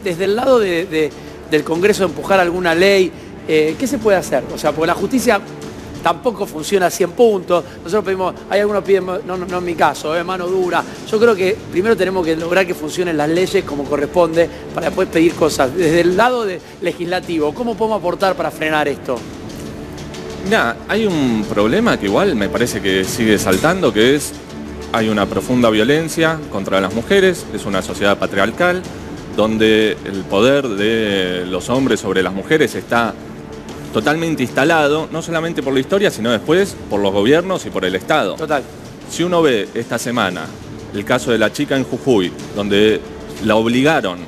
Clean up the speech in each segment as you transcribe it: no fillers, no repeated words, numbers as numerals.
desde el lado del Congreso de empujar alguna ley, ¿qué se puede hacer? O sea, porque la justicia tampoco funciona a 100 puntos. Nosotros pedimos, hay algunos piden, no en mi caso, mano dura. Yo creo que primero tenemos que lograr que funcionen las leyes como corresponde para después pedir cosas. Desde el lado legislativo, ¿cómo podemos aportar para frenar esto? Mirá, hay un problema que igual me parece que sigue saltando, que es, hay una profunda violencia contra las mujeres, es una sociedad patriarcal, donde el poder de los hombres sobre las mujeres está totalmente instalado, no solamente por la historia, sino después por los gobiernos y por el Estado. Total. Si uno ve esta semana el caso de la chica en Jujuy, donde la obligaron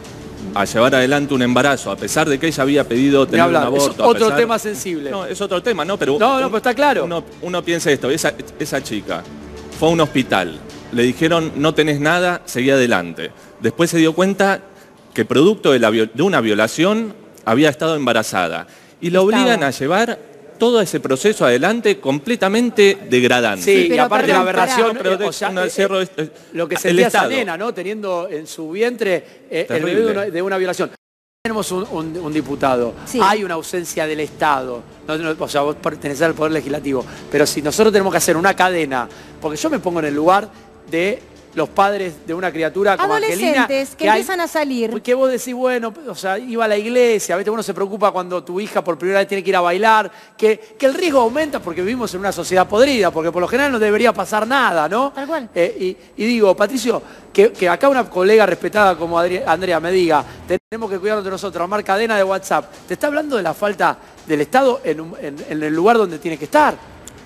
a llevar adelante un embarazo, a pesar de que ella había pedido tener un aborto. Es otro tema sensible. No, es otro tema, ¿no? Pero pero está claro. Uno piensa esto, esa chica fue a un hospital, le dijeron no tenés nada, seguí adelante. Después se dio cuenta que producto de una violación había estado embarazada. Y la obligan a llevar todo ese proceso adelante completamente degradante. Sí, y aparte la aberración, lo que sentía esa nena, ¿no? Teniendo en su vientre el bebé de una violación. Tenemos un diputado, sí. Hay una ausencia del Estado, o sea, vos pertenecés al Poder Legislativo, pero si nosotros tenemos que hacer una cadena, porque yo me pongo en el lugar de los padres de una criatura como Angelina, adolescentes que empiezan a salir. Que vos decís, bueno, o sea, iba a la iglesia, ¿viste? Uno se preocupa cuando tu hija por primera vez tiene que ir a bailar, que el riesgo aumenta porque vivimos en una sociedad podrida, porque por lo general no debería pasar nada, ¿no? Tal cual. Y digo, Patricio, que acá una colega respetada como Andrea me diga, tenemos que cuidarnos de nosotros, armar cadena de WhatsApp, te está hablando de la falta del Estado en el lugar donde tiene que estar.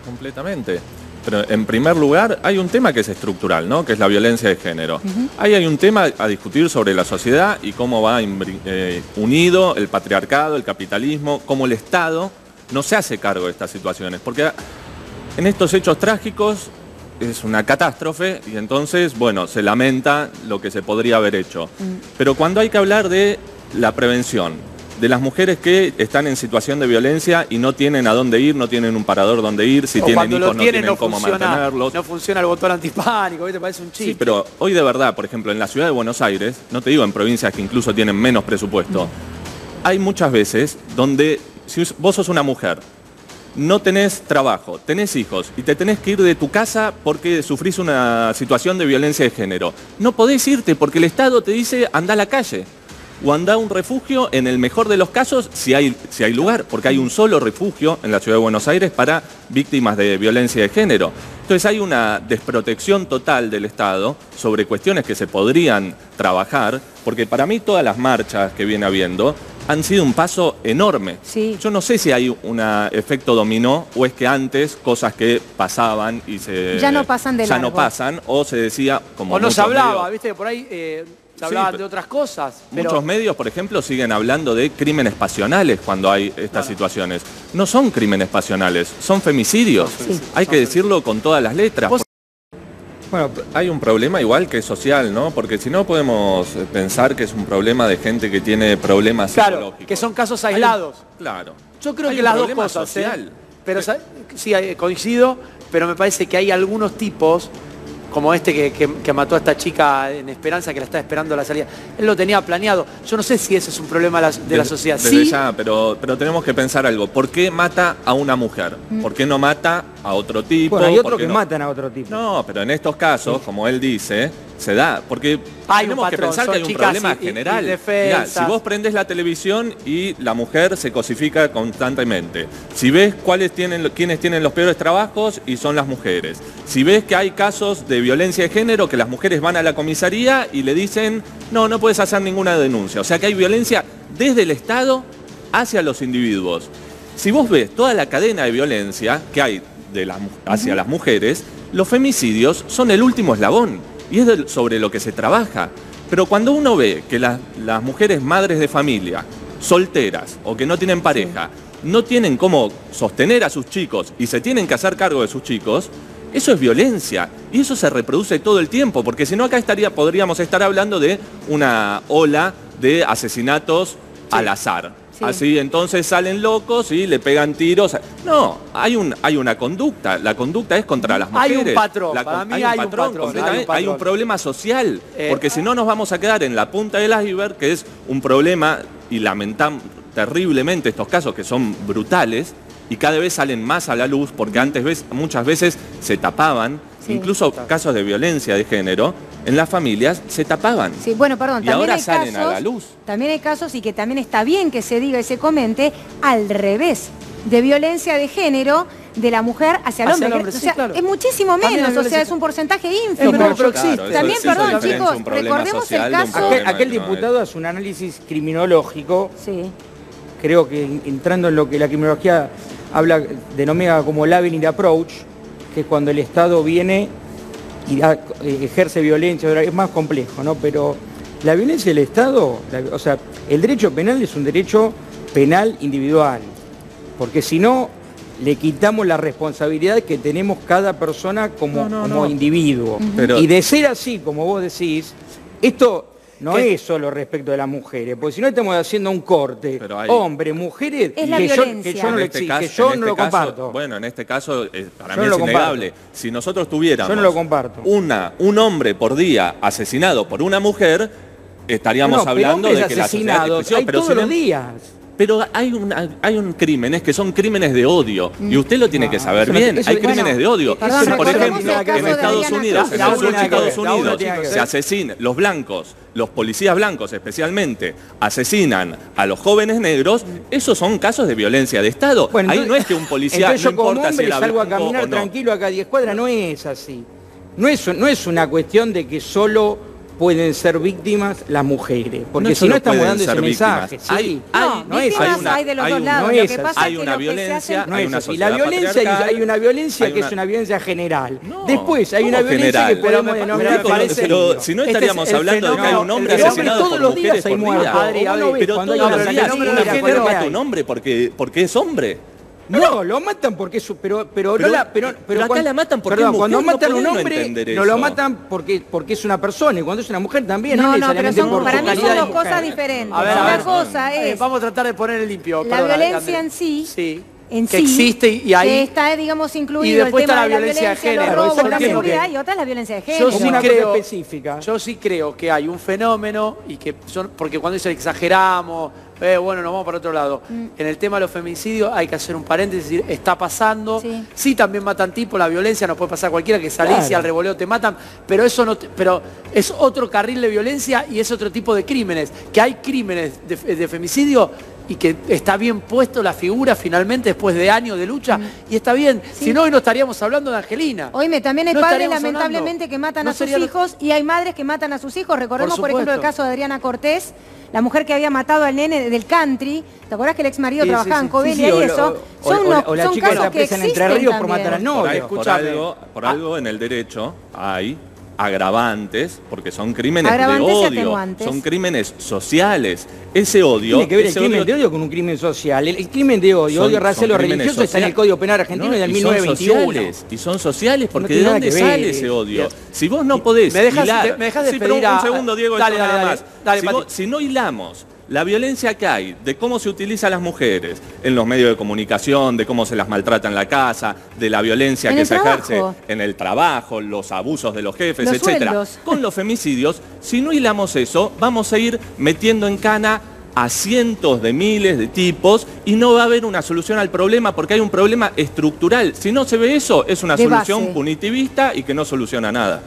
Completamente. Pero en primer lugar hay un tema que es estructural, ¿no? Que es la violencia de género. Ahí hay un tema a discutir sobre la sociedad y cómo va unido el patriarcado, el capitalismo, cómo el Estado no se hace cargo de estas situaciones. Porque en estos hechos trágicos es una catástrofe y entonces, bueno, se lamenta lo que se podría haber hecho. Pero cuando hay que hablar de la prevención, de las mujeres que están en situación de violencia y no tienen a dónde ir, no tienen un parador donde ir, si tienen hijos no tienen cómo mantenerlos. No funciona el botón antipánico, ¿viste? Parece un chiste. Sí, pero hoy de verdad, por ejemplo, en la ciudad de Buenos Aires, no te digo en provincias que incluso tienen menos presupuesto, hay muchas veces donde si vos sos una mujer, no tenés trabajo, tenés hijos y te tenés que ir de tu casa porque sufrís una situación de violencia de género. No podés irte porque el Estado te dice anda a la calle. O anda a un refugio, en el mejor de los casos, si hay lugar, porque hay un solo refugio en la Ciudad de Buenos Aires para víctimas de violencia de género. Entonces hay una desprotección total del Estado sobre cuestiones que se podrían trabajar, porque para mí todas las marchas que viene habiendo han sido un paso enorme. Sí. Yo no sé si hay un efecto dominó o es que antes cosas que pasaban y ya no pasan de largo. Ya no pasan, o se decía como... O no se hablaba, ¿viste? Por ahí... se hablaban de otras cosas. Muchos medios, por ejemplo, siguen hablando de crímenes pasionales cuando hay estas situaciones. No son crímenes pasionales, son femicidios. Sí. Hay que decirlo con todas las letras. Bueno, hay un problema igual que es social, ¿no? Porque si no podemos pensar que es un problema de gente que tiene problemas psicológicos. Que son casos aislados. Claro. Yo creo que las dos cosas, social. Pero sí, coincido, pero me parece que hay algunos tipos como este que mató a esta chica en Esperanza, que la está esperando a la salida. Él lo tenía planeado. Yo no sé si ese es un problema de la sociedad. Desde ya, pero tenemos que pensar algo. ¿Por qué mata a una mujer? ¿Por qué no mata a otro tipo? Bueno, hay otros que matan a otro tipo. No, pero en estos casos, como él dice, se da. Porque tenemos que pensar que hay un problema general. Mirá, si vos prendés la televisión y la mujer se cosifica constantemente. Si ves quiénes tienen los peores trabajos y son las mujeres. Si ves que hay casos de violencia de género, que las mujeres van a la comisaría y le dicen no puedes hacer ninguna denuncia. O sea que hay violencia desde el Estado hacia los individuos. Si vos ves toda la cadena de violencia que hay hacia las mujeres, los femicidios son el último eslabón y es sobre lo que se trabaja. Pero cuando uno ve que las mujeres madres de familia, solteras o que no tienen pareja, no tienen cómo sostener a sus chicos y se tienen que hacer cargo de sus chicos, eso es violencia y eso se reproduce todo el tiempo, porque si no acá podríamos estar hablando de una ola de asesinatos al azar. así entonces salen locos y le pegan tiros. No, hay una conducta. La conducta es contra las mujeres. Hay un patrón. Para mí hay un patrón. Hay un problema social. Porque si no nos vamos a quedar en la punta del iceberg, que es un problema, y lamentamos terriblemente estos casos que son brutales, y cada vez salen más a la luz, porque antes muchas veces se tapaban, incluso casos de violencia de género, en las familias se tapaban. Sí, bueno, perdón, y ahora salen a la luz. También hay casos, y que también está bien que se diga y se comente, al revés, de violencia de género de la mujer hacia el hombre. O sea, es muchísimo menos, o sea, es un porcentaje ínfimo. También, perdón, chicos, recordemos el caso... Aquel diputado hace un análisis criminológico, creo que entrando en lo que la criminología denomina como labyrinth approach, que es cuando el Estado viene y ejerce violencia, es más complejo, ¿no? Pero la violencia del Estado, o sea, el derecho penal es un derecho penal individual, porque si no, le quitamos la responsabilidad que tenemos cada persona como individuo. Y de ser así, como vos decís, esto... No es solo respecto de las mujeres, porque si no estamos haciendo un corte, hombres, mujeres, que yo no lo comparto. Bueno, en este caso, para mí es innegable. Si nosotros tuviéramos un hombre por día asesinado por una mujer, estaríamos hablando de que la sociedad... Hay todos los días. Pero hay un crímenes que son crímenes de odio, y usted lo tiene que saber bien. Hay crímenes de odio. Por ejemplo, en Estados Unidos, en el sur de Estados Unidos, se asesinan los blancos, los policías blancos especialmente, asesinan a los jóvenes negros. Esos son casos de violencia de Estado. Ahí no es que un policía, no importa si era blanco o no. Salgo a caminar tranquilo acá a 10 cuadras, no es así. No es una cuestión de que solo pueden ser víctimas las mujeres, porque si no estamos dando ese mensaje. Hay de los dos lados. Lo que pasa hay una violencia, hay una sociedad patriarcal. Hay una violencia que es una violencia general. Después hay una violencia que podemos denominar... Pero si no estaríamos hablando de que hay un hombre asesinado por mujeres por día. Pero todos los días una mujer mata a un hombre porque es hombre. No, lo matan porque es... Pero acá la matan porque es mujer. Cuando matan a un hombre, no lo matan porque es una persona, y cuando es una mujer también, no necesariamente por para mí son dos cosas diferentes. Una cosa es... Vamos a tratar de poner el limpio. La violencia en sí... que existe y ahí... Que está, digamos, incluido el tema de la violencia de género, la seguridad, y otra es la violencia de género. Yo sí creo que hay un fenómeno, y que porque cuando dicen exageramos, bueno, nos vamos para otro lado. En el tema de los femicidios hay que hacer un paréntesis, decir, está pasando. Sí, también matan tipos, la violencia nos puede pasar a cualquiera, que salís y al revoleo te matan, pero eso no, pero es otro carril de violencia y es otro tipo de crímenes. Que hay crímenes de femicidio y que está bien puesto la figura finalmente después de años de lucha, y está bien. Si no, hoy no estaríamos hablando de Angelina. Oíme, también hay padres lamentablemente que matan a sus hijos, y hay madres que matan a sus hijos. Recordemos, por ejemplo, el caso de Adriana Cortés, la mujer que había matado al nene del country. ¿Te acordás que el ex marido trabajaba en Covelia y eso? Son casos que existen Entre Ríos por matar al novio. Por algo en el derecho hay agravantes, porque son crímenes de odio, son crímenes sociales. Ese odio... Tiene que ver el crimen de odio con un crimen social. El crimen de odio, odio racial o religioso, está en el Código Penal argentino del 1921. Y son sociales, porque ¿de dónde sale ese odio? Si vos no podés hilar... ¿Me dejas despedir un segundo, Diego, nada más. Si no hilamos la violencia que hay, de cómo se utiliza a las mujeres en los medios de comunicación, de cómo se las maltrata en la casa, de la violencia que se ejerce en el trabajo, los abusos de los jefes, etcétera. Con los femicidios, si no hilamos eso, vamos a ir metiendo en cana a cientos de miles de tipos y no va a haber una solución al problema, porque hay un problema estructural. Si no se ve eso, es una solución punitivista y que no soluciona nada.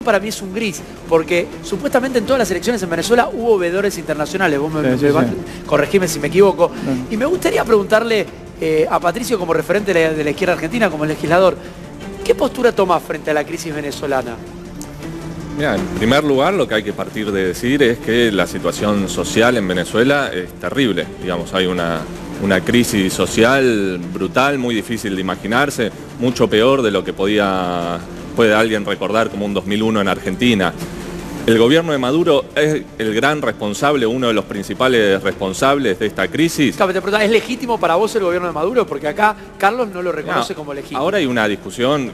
Para mí es un gris, porque supuestamente en todas las elecciones en Venezuela hubo veedores internacionales, vos corregime si me equivoco, y me gustaría preguntarle a Patricio, como referente de la izquierda argentina, como legislador, ¿qué postura toma frente a la crisis venezolana? Mira, en primer lugar, lo que hay que partir de decir es que la situación social en Venezuela es terrible. Digamos, hay una crisis social brutal, muy difícil de imaginarse, mucho peor de lo que puede alguien recordar como un 2001 en Argentina. El gobierno de Maduro es el gran responsable, uno de los principales responsables de esta crisis. ¿Es legítimo para vos el gobierno de Maduro? Porque acá Carlos no lo reconoce como legítimo. Ahora hay una discusión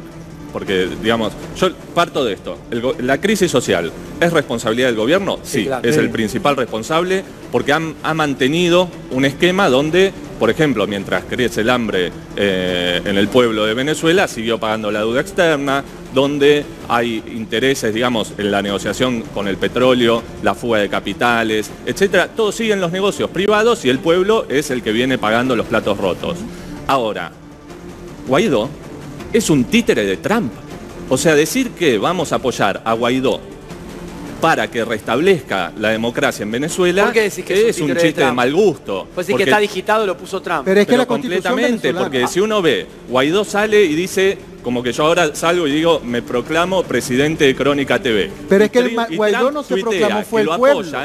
porque, digamos, yo parto de esto. La crisis social, ¿es responsabilidad del gobierno? Sí, claro, es el principal responsable, porque ha mantenido un esquema donde, por ejemplo, mientras crece el hambre en el pueblo de Venezuela, siguió pagando la deuda externa, donde hay intereses, digamos, en la negociación con el petróleo, la fuga de capitales, etcétera. Todos siguen los negocios privados y el pueblo es el que viene pagando los platos rotos. Ahora, Guaidó es un títere de Trump. O sea, decir que vamos a apoyar a Guaidó para que restablezca la democracia en Venezuela es un chiste de mal gusto. Pues sí, que está digitado, lo puso Trump. Pero es que completamente, porque si uno ve, Guaidó sale y dice, como que yo ahora salgo y digo, me proclamo presidente de Crónica TV. Pero es que Guaidó no se proclamó, fue el pueblo.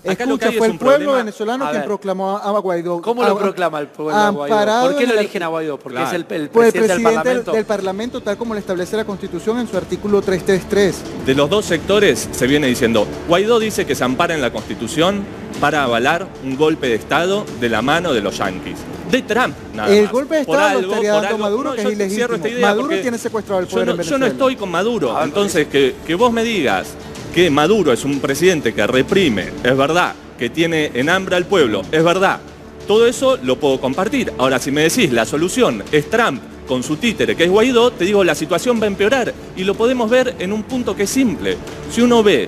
Escucha, fue el pueblo venezolano quien proclamó a Guaidó. ¿Cómo lo proclama el pueblo a Guaidó? ¿Por qué lo eligen a Guaidó? Porque es el presidente del Parlamento, tal como lo establece la Constitución en su artículo 333. De los dos sectores se viene diciendo, Guaidó dice que se ampara en la Constitución para avalar un golpe de Estado de la mano de los yanquis. De Trump, nada más. El golpe de Estado lo estaría dando Maduro, que es ilegítimo. Maduro tiene secuestrado el poder en Venezuela. Yo no estoy con Maduro. Entonces, que vos me digas que Maduro es un presidente que reprime, es verdad, que tiene en hambre al pueblo, es verdad. Todo eso lo puedo compartir. Ahora, si me decís la solución es Trump con su títere, que es Guaidó, te digo, la situación va a empeorar. Y lo podemos ver en un punto que es simple. Si uno ve,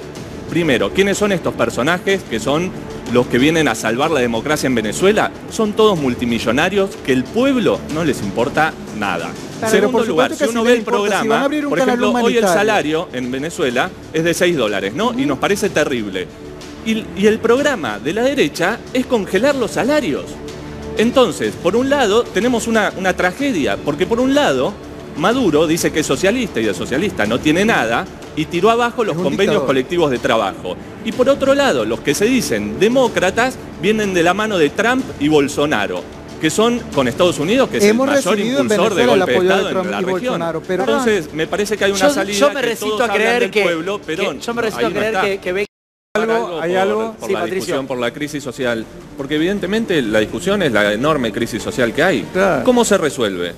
primero, quiénes son estos personajes que son los que vienen a salvar la democracia en Venezuela, son todos multimillonarios que el pueblo no les importa nada. En segundo lugar, si uno ve el programa, por ejemplo, hoy el salario en Venezuela es de $6, ¿no? Y nos parece terrible. Y el programa de la derecha es congelar los salarios. Entonces, por un lado, tenemos una tragedia, porque por un lado, Maduro dice que es socialista y de socialista no tiene nada, y tiró abajo los convenios colectivos de trabajo. Y por otro lado, los que se dicen demócratas vienen de la mano de Trump y Bolsonaro, que son con Estados Unidos, que es el mayor impulsor de golpe de Estado en la región. Entonces, me parece que hay una salida yo me resisto a creer que pueblo, pero yo me resisto a creer que venga ¿Hay algo? Por la discusión, por la crisis social. Porque evidentemente la discusión es la enorme crisis social que hay. Claro. ¿Cómo se resuelve?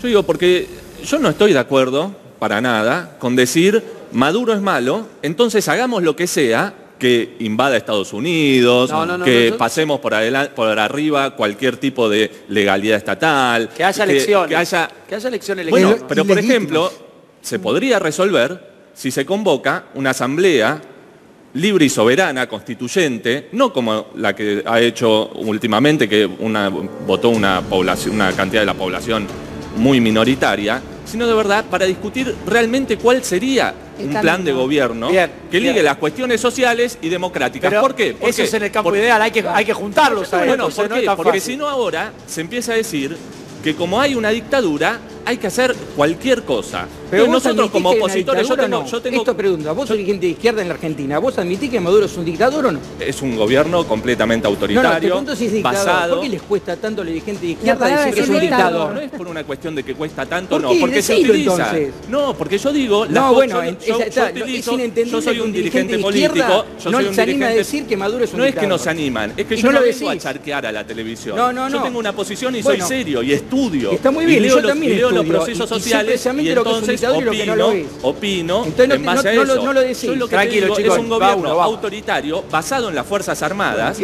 Yo digo, porque yo no estoy de acuerdo, para nada, con decir Maduro es malo, entonces hagamos lo que sea que invada Estados Unidos, que pasemos por arriba cualquier tipo de legalidad estatal. Que haya elecciones. Que haya elecciones. Bueno, pero por ejemplo, se podría resolver si se convoca una asamblea libre y soberana, constituyente, no como la que ha hecho últimamente, que votó una cantidad de la población muy minoritaria, sino de verdad para discutir realmente cuál sería un plan de gobierno que ligue las cuestiones sociales y democráticas. Pero ¿por qué? Eso es en el campo ideal, hay que juntarlos. Bueno, ¿por qué? Porque si no ahora se empieza a decir que como hay una dictadura, hay que hacer cualquier cosa. Pero nosotros como opositores, yo tengo... Esto pregunta, vos sos dirigente de izquierda en la Argentina, ¿vos admitís que Maduro es un dictador o no? Es un gobierno completamente autoritario, basado... ¿Por qué les cuesta tanto a la dirigente de izquierda decir que es un dictador? No es por una cuestión de que cuesta tanto, no, porque se utiliza. No, porque yo digo... Yo soy un dirigente político, no se anima a decir que Maduro es un dictador. No es que nos animan, es que yo no vengo a charquear a la televisión. Yo tengo una posición y soy serio y estudio. Está muy bien, yo también estudio los procesos sociales y entonces opino en base a eso. No lo decís. Yo lo que te digo es un gobierno autoritario basado en las Fuerzas Armadas,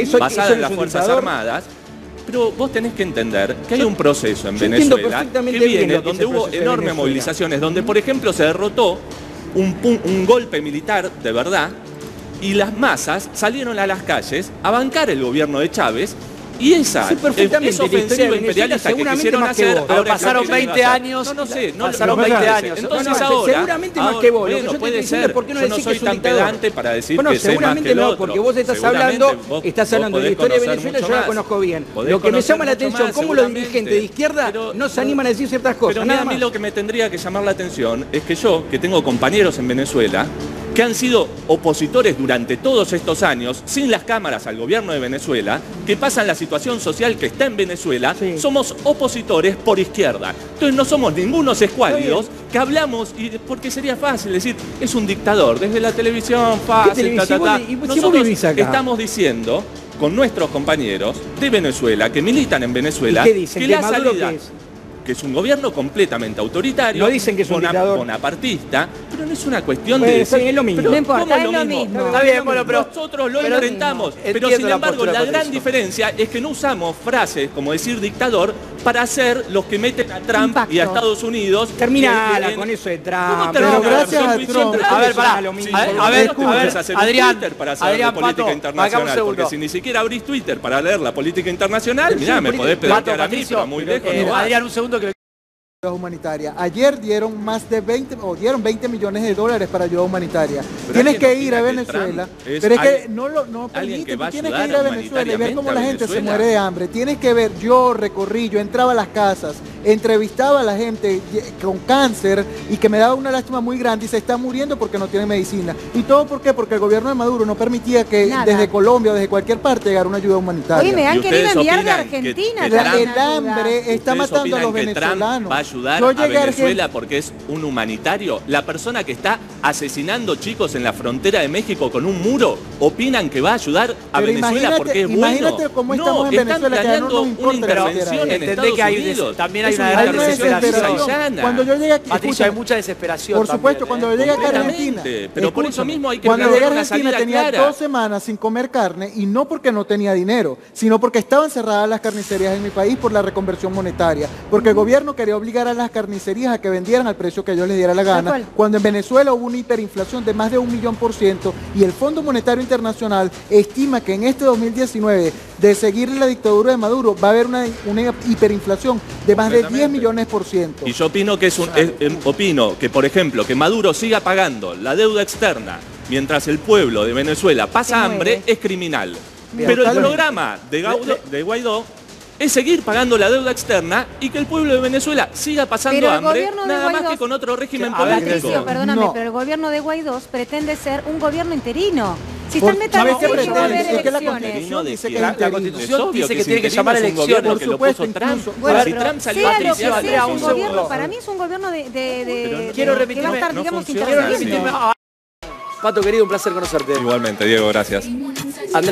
pero vos tenés que entender que hay un proceso en Venezuela que viene donde hubo enormes movilizaciones, donde por ejemplo se derrotó un golpe militar de verdad y las masas salieron a las calles a bancar el gobierno de Chávez. Y esa ofensiva imperialista que quisieron hacer, pero pasaron 20 años. Pasaron 20 años. Entonces ahora, seguramente más que vos. Bueno, puede ser. ¿Por qué no decís que es un pedante para decir que sé más que el otro. Porque vos estás hablando de la historia de Venezuela, yo la conozco bien. Lo que me llama la atención, cómo los dirigentes de izquierda no se animan a decir ciertas cosas. Pero a mí lo que me tendría que llamar la atención es que yo, que tengo compañeros en Venezuela, que han sido opositores durante todos estos años, sin las cámaras al gobierno de Venezuela, que pasan la situación social que está en Venezuela, somos opositores por izquierda. Entonces no somos ningunos escuálidos que hablamos, porque sería fácil decir, es un dictador, desde la televisión, fácil, Nosotros estamos diciendo, con nuestros compañeros de Venezuela, que militan en Venezuela, que la salida... que es un gobierno completamente autoritario. No dicen que es un dictador bonapartista, pero no es una cuestión de decir... Es lo mismo. No importa, es lo mismo. Está bien, bueno, pero nosotros lo enfrentamos. Pero sin embargo, la gran diferencia es que no usamos frases como decir dictador para hacer los que meten a Trump y a Estados Unidos. Terminala con eso de Trump. Pero gracias a Trump. A ver, pará. A ver, Adrián, para saber de política internacional. Porque si ni siquiera abrís Twitter para leer la política internacional, mirá, me podés pedantear a mí, pero muy lejos no va. Adrián, un segundo que... Humanitaria. Ayer dieron más de 20 millones de dólares para ayuda humanitaria. Tienes que ir a Venezuela, pero es que no permite, tienes que ir a Venezuela y ver cómo la gente se muere de hambre. Tienes que ver, yo recorrí, yo entraba a las casas, entrevistaba a la gente con cáncer y que me daba una lástima muy grande y se está muriendo porque no tienen medicina. ¿Y todo por qué? Porque el gobierno de Maduro no permitía que desde Colombia o desde cualquier parte llegara una ayuda humanitaria. Oye, me han querido enviar de Argentina. El hambre está matando a los venezolanos. Ayudar a Venezuela porque es un humanitario. La persona que está asesinando chicos en la frontera de México con un muro, opinan que va a ayudar a Venezuela porque es bueno. Imagínate cómo estamos en Venezuela, que no nos importa una intervención en Estados Unidos. También hay una gran desesperación. Cuando yo llegué aquí, Patricia, hay mucha desesperación. Por supuesto, cuando yo llegué a Argentina. Pero por eso mismo hay que cuando llegué a Argentina tenía 2 semanas sin comer carne y no porque no tenía dinero, sino porque estaban cerradas las carnicerías en mi país por la reconversión monetaria. Porque el gobierno quería obligar a las carnicerías a que vendieran al precio que ellos les diera la gana, cuando en Venezuela hubo una hiperinflación de más de 1.000.000% y el Fondo Monetario Internacional estima que en este 2019, de seguir la dictadura de Maduro, va a haber una hiperinflación de más de 10 millones%. Y yo opino que opino que, por ejemplo, que Maduro siga pagando la deuda externa mientras el pueblo de Venezuela pasa hambre es criminal. Pero el programa de Guaidó es seguir pagando la deuda externa y que el pueblo de Venezuela siga pasando hambre, nada más que con otro régimen político. Patricio, perdóname, pero el gobierno de Guaidó pretende ser un gobierno interino. Si están metiendo va a haber elecciones. La Constitución dice que tiene que llamar elecciones. Por supuesto, bueno, si Trump salió a sea un gobierno, para mí es un gobierno quiero remitirme, que va a estar, digamos, interviniendo. Pato, querido, un placer conocerte. Igualmente, Diego, gracias. Andrea.